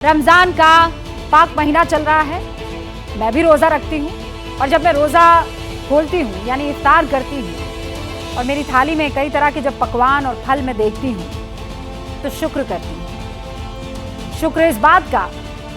रमजान का पाक महीना चल रहा है। मैं भी रोज़ा रखती हूँ और जब मैं रोज़ा खोलती हूँ यानी इफ्तार करती हूँ और मेरी थाली में कई तरह के जब पकवान और फल मैं देखती हूँ तो शुक्र करती हूँ। शुक्र इस बात का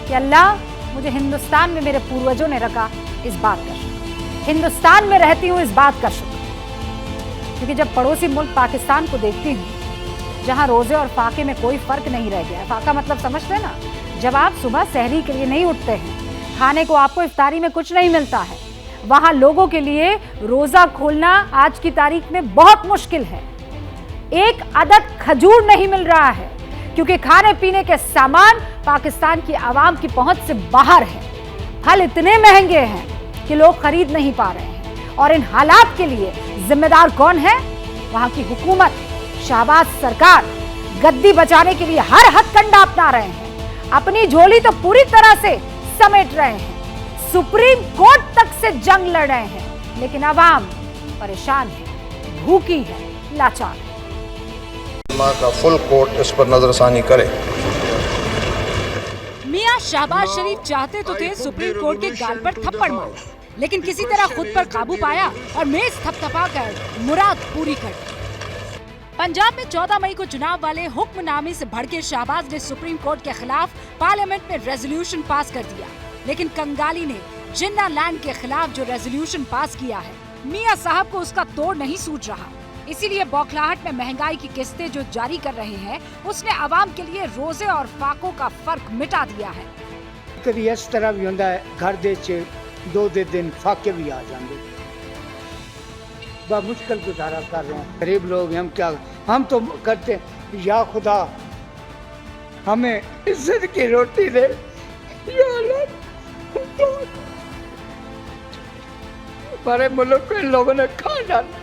कि अल्लाह मुझे हिंदुस्तान में मेरे पूर्वजों ने रखा, इस बात का शुक्र। हिंदुस्तान में रहती हूँ, इस बात का शुक्र। क्योंकि जब पड़ोसी मुल्क पाकिस्तान को देखती हूँ जहाँ रोज़े और फाके में कोई फ़र्क नहीं रह गया है। फाका मतलब समझते हैं ना, जब आप सुबह सहरी के लिए नहीं उठते हैं, खाने को आपको इफ्तारी में कुछ नहीं मिलता है, वहां लोगों के लिए रोजा खोलना आज की तारीख में बहुत मुश्किल है। एक अदद खजूर नहीं मिल रहा है क्योंकि खाने पीने के सामान पाकिस्तान की आवाम की पहुंच से बाहर है। फल इतने महंगे हैं कि लोग खरीद नहीं पा रहे हैं और इन हालात के लिए जिम्मेदार कौन है? वहां की हुकूमत, शहबाज सरकार गद्दी बचाने के लिए हर हथकंडा अपना रहे हैं, अपनी झोली तो पूरी तरह से समेट रहे हैं, सुप्रीम कोर्ट तक से जंग लड़ रहे हैं, लेकिन आवाम परेशान है, भूखी है, लाचार है। का फुल कोर्ट इस पर नजरसानी करे। मियां शहबाज शरीफ चाहते तो थे सुप्रीम कोर्ट के गाल पर थप्पड़ मारना, लेकिन किसी तरह खुद पर काबू पाया और मेज थपथपाकर मुराद पूरी कर दी। पंजाब में 14 मई को चुनाव वाले हुक्मनामे से भड़के शहबाज ने सुप्रीम कोर्ट के खिलाफ पार्लियामेंट में रेजोल्यूशन पास कर दिया, लेकिन कंगाली ने जिन्ना लैंड के खिलाफ जो रेजोल्यूशन पास किया है, मियां साहब को उसका तोड़ नहीं सूझ रहा। इसीलिए बौखलाहट में महंगाई की किस्तें जो जारी कर रहे हैं, उसने आवाम के लिए रोजे और फाकों का फर्क मिटा दिया है। कभी इस तरह भी होता है, घर दे दो दिन फाके भी आ जाते, बहुत मुश्किल गुजारा कर रहे हैं। गरीब लोग हम क्या, हम तो करते हैं, या खुदा हमें इज्जत की रोटी दे, या अल्लाह हमारे मुल्क को इन लोगों ने खा डाला।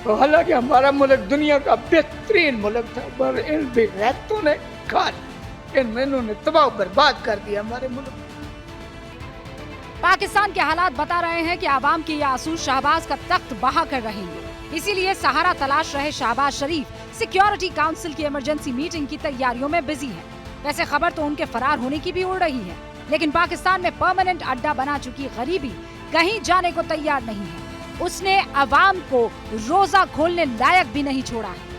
तो हालांकि हमारा मुल्क दुनिया का बेहतरीन मुल्क था, पर इन बेगैरतों ने खा लिया, इन मेनू ने तबाह बर्बाद कर दिया हमारे मुल्क। पाकिस्तान के हालात बता रहे हैं कि आवाम के ये आंसू शहबाज का तख्त बहा कर रहेंगे। इसीलिए सहारा तलाश रहे शहबाज शरीफ सिक्योरिटी काउंसिल की इमरजेंसी मीटिंग की तैयारियों में बिजी है। वैसे खबर तो उनके फरार होने की भी उड़ रही है, लेकिन पाकिस्तान में परमानेंट अड्डा बना चुकी गरीबी कहीं जाने को तैयार नहीं है। उसने आवाम को रोजा खोलने लायक भी नहीं छोड़ा है।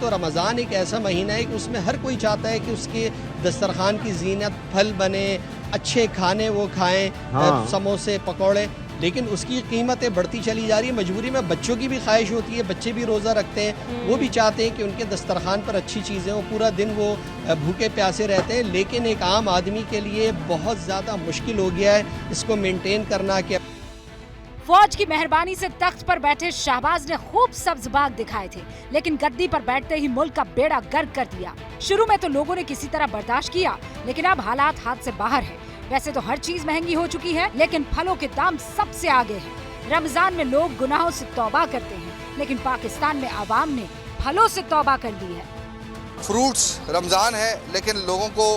तो रमज़ान एक ऐसा महीना है कि उसमें हर कोई चाहता है कि उसके दस्तरखान की जीनत फल बने, अच्छे खाने वो खाएं, समोसे पकौड़े, लेकिन उसकी कीमतें बढ़ती चली जा रही है। मजबूरी में बच्चों की भी ख्वाहिश होती है, बच्चे भी रोज़ा रखते हैं, वो भी चाहते हैं कि उनके दस्तरखान पर अच्छी चीज़ें हो, पूरा दिन वो भूखे प्यासे रहते हैं। लेकिन एक आम आदमी के लिए बहुत ज़्यादा मुश्किल हो गया है इसको मेनटेन करना। कि फौज की मेहरबानी से तख्त पर बैठे शहबाज ने खूब सब्ज बाग दिखाए थे, लेकिन गद्दी पर बैठते ही मुल्क का बेड़ा गर्क कर दिया। शुरू में तो लोगों ने किसी तरह बर्दाश्त किया, लेकिन अब हालात हाथ से बाहर है। वैसे तो हर चीज महंगी हो चुकी है, लेकिन फलों के दाम सबसे आगे हैं। रमजान में लोग गुनाहों से तौबा करते हैं, लेकिन पाकिस्तान में आवाम ने फलों से तौबा कर ली है। फ्रूट्स रमजान है, लेकिन लोगों को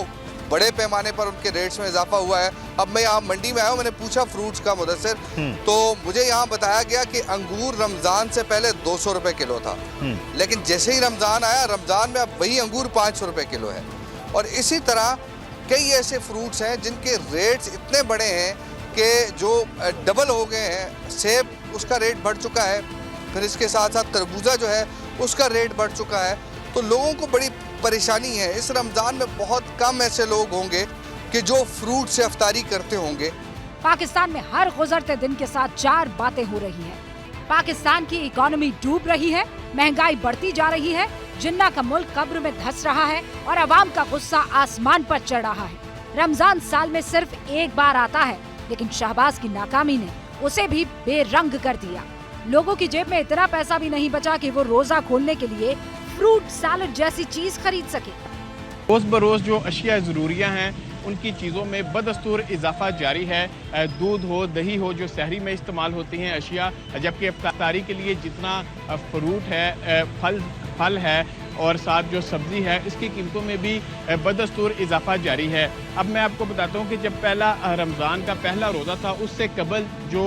बड़े पैमाने पर उनके रेट्स में इजाफा हुआ है। अब मैं यहाँ मंडी में आया हूँ, मैंने पूछा फ्रूट्स का मुदस्सिर, तो मुझे यहाँ बताया गया कि अंगूर रमजान से पहले 200 रुपए किलो था, लेकिन जैसे ही रमजान आया, रमजान में अब वही अंगूर 500 रुपए किलो है। और इसी तरह कई ऐसे फ्रूट्स हैं जिनके रेट्स इतने बड़े हैं कि जो डबल हो गए हैं। सेब उसका रेट बढ़ चुका है, फिर इसके साथ साथ तरबूजा जो है उसका रेट बढ़ चुका है। तो लोगों को बड़ी परेशानी है। इस रमज़ान में बहुत कम ऐसे लोग होंगे कि जो फ्रूट से अफ्तारी करते होंगे। पाकिस्तान में हर गुजरते दिन के साथ 4 बातें हो रही हैं। पाकिस्तान की इकोनॉमी डूब रही है, महंगाई बढ़ती जा रही है, जिन्ना का मुल्क कब्र में धंस रहा है और अवाम का गुस्सा आसमान पर चढ़ रहा है। रमजान साल में सिर्फ एक बार आता है, लेकिन शहबाज की नाकामी ने उसे भी बेरंग कर दिया। लोगों की जेब में इतना पैसा भी नहीं बचा कि वो रोजा खोलने के लिए फ्रूट सैलेड जैसी चीज खरीद सके। रोज बरोज जो अशिया ज़रूरियाँ हैं उनकी चीज़ों में बदस्तूर इजाफा जारी है। दूध हो, दही हो, जो सहरी में इस्तेमाल होती हैं अशिया, जबकि इफ्तारी के लिए जितना फ्रूट है, फल है, और साथ जो सब्ज़ी है इसकी कीमतों में भी बदस्तूर इजाफा जारी है। अब मैं आपको बताता हूँ कि जब पहला रमज़ान का पहला रोज़ा था उससे कबल जो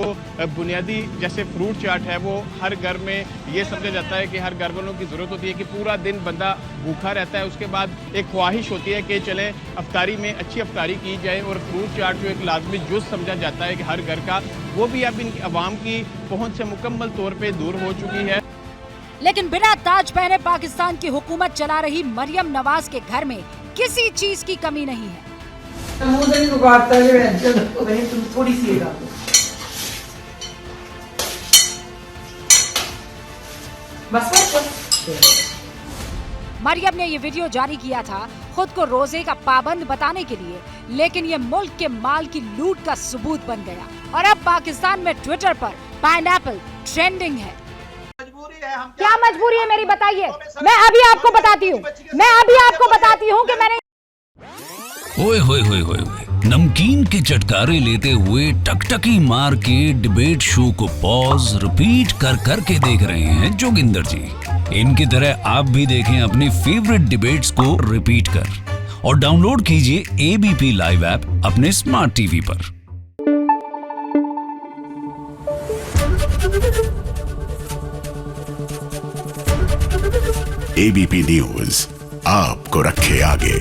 बुनियादी जैसे फ्रूट चाट है वो हर घर में ये समझा जाता है कि हर घर वालों की ज़रूरत होती है कि पूरा दिन बंदा भूखा रहता है, उसके बाद एक ख्वाहिश होती है कि चलें अफ्तारी में अच्छी अफ्तारी की जाए, और फ्रूट चाट जो एक लाजमी जुज़ समझा जाता है कि हर घर का, वो भी अब इन अवाम की पहुँच से मुकम्मल तौर पर दूर हो चुकी है। लेकिन बिना ताज पहने पाकिस्तान की हुकूमत चला रही मरियम नवाज के घर में किसी चीज की कमी नहीं है। तुम थोड़ी सी मरियम ने ये वीडियो जारी किया था खुद को रोजे का पाबंद बताने के लिए, लेकिन ये मुल्क के माल की लूट का सबूत बन गया और अब पाकिस्तान में ट्विटर पर पाइनएप्पल ट्रेंडिंग है। क्या मजबूरी है मेरी बताइए? मैं अभी आपको बताती हूँ कि मैंने ओए होए होए होए नमकीन के चटकारे लेते हुए टकटकी मार के डिबेट शो को पॉज रिपीट कर कर के देख रहे हैं जोगिंदर जी। इनकी तरह आप भी देखें अपनी फेवरेट डिबेट्स को रिपीट कर और डाउनलोड कीजिए एबीपी लाइव ऐप अपने स्मार्ट टीवी पर। एबीपी न्यूज आपको रखे आगे।